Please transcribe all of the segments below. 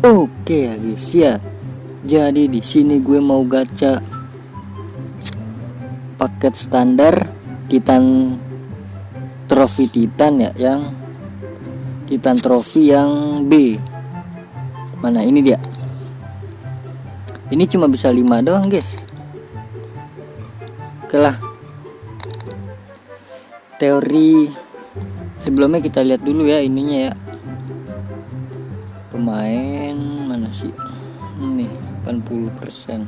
Oke ya guys ya. Jadi di sini gue mau gacha paket standar Titan trofi Titan ya, yang Titan trofi yang B. Mana ini dia. Ini cuma bisa 5 doang guys. Oke lah. Teori sebelumnya kita lihat dulu ya ininya ya. Pemain mana sih? Ini 80%.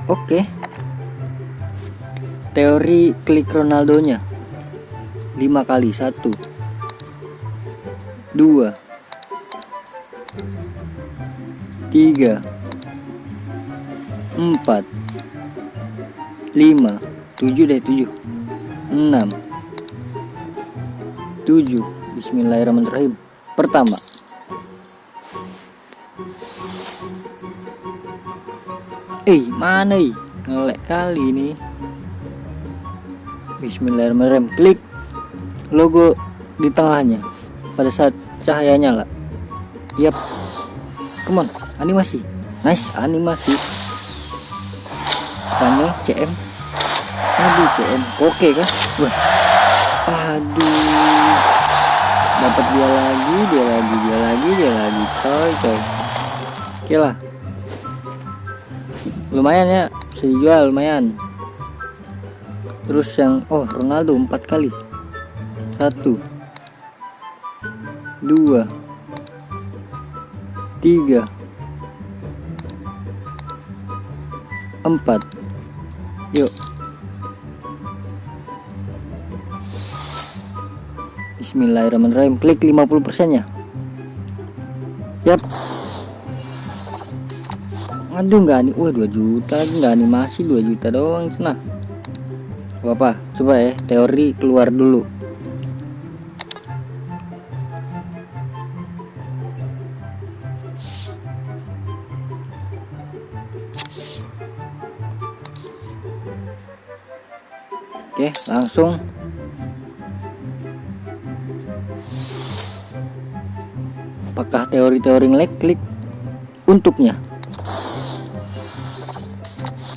Oke. Teori klik Ronaldonya 5 kali. 1 2 3 4 5 7 deh, 7 6 7. Bismillahirrahmanirrahim. Pertama, mana ngelek kali ini. Bismillahirrahmanirrahim. Klik logo di tengahnya pada saat cahaya nyala. Yap, come on, animasi. Nice, animasi. Spanyol CM. Aduh, CM. Oke kan? Wah. Aduh. Dapat dia lagi. Coy. Oke lah. Lumayan ya, bisa dijual lumayan. Terus yang Ronaldo 4 kali. 1 2 3 4. Yuk. Bismillahirrahmanirrahim. Klik 50% nya. Yap. Aduh, nggak nih. 2 juta lagi, nggak animasi. 2 juta doang cenah. Apa coba ya, teori keluar dulu. Oke, langsung apakah teori-teori ngelek? Klik untuknya.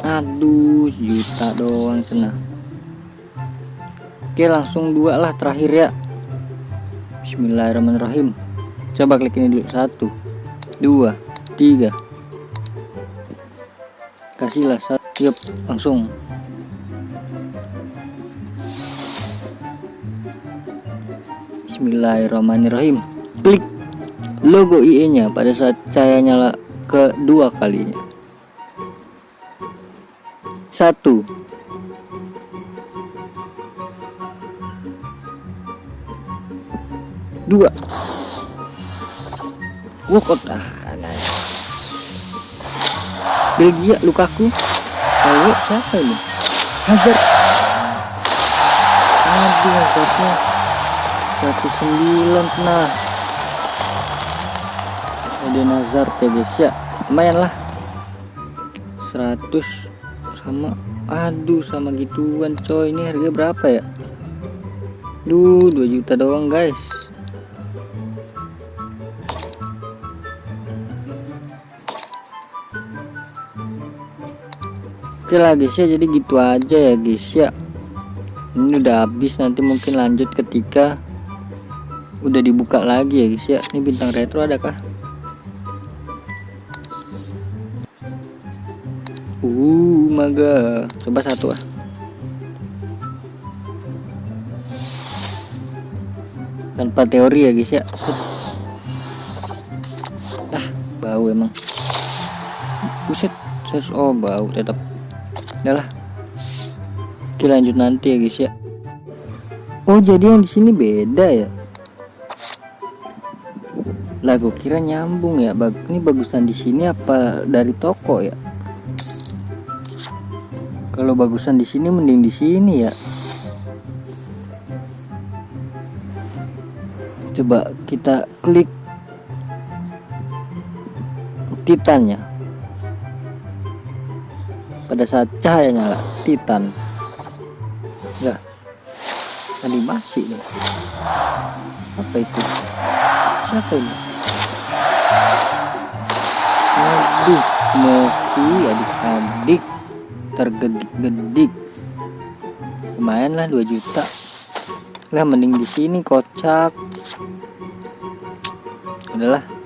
Aduh, juta doang cenah. Oke, langsung 2 lah terakhir ya. Bismillahirrahmanirrahim. Coba klik ini dulu. 1 2 3. Kasihlah 1. Yep, langsung. Bismillahirrahmanirrahim. Klik logo IE nya pada saat cahaya nyala kedua kalinya. 1 2. Walkout. Belgia, Lukaku. Lalu siapa ini? Hazard. Aduh, Hazardnya 109 kena. Eden Hazard ya guys ya. Lumayan lah. 100 sama. Aduh, sama gituan coy. Ini harga berapa ya? 2 juta doang guys. Oke lah guys ya, jadi gitu aja ya guys ya. Ini udah habis, nanti mungkin lanjut ketika udah dibuka lagi ya guys ya. Ini bintang retro ada kah? Maga. Coba 1 ah. Tanpa teori ya guys ya. Bau emang. Buset, bau tetap. Udah lah. Oke, lanjut nanti ya guys ya. Jadi yang di sini beda ya. Lah, gue kira nyambung ya. Ini bagusan di sini apa dari toko ya? Kalau bagusan di sini mending di sini ya. Coba kita klik Titannya. Pada saat cahaya nyala Titan. Ya, animasi nih. Apa itu? Siapa ini? Aduh, Novi adik-adik tergedik-gedik. Lumayan lah 2 juta. Lah mending di sini kocak. Udahlah.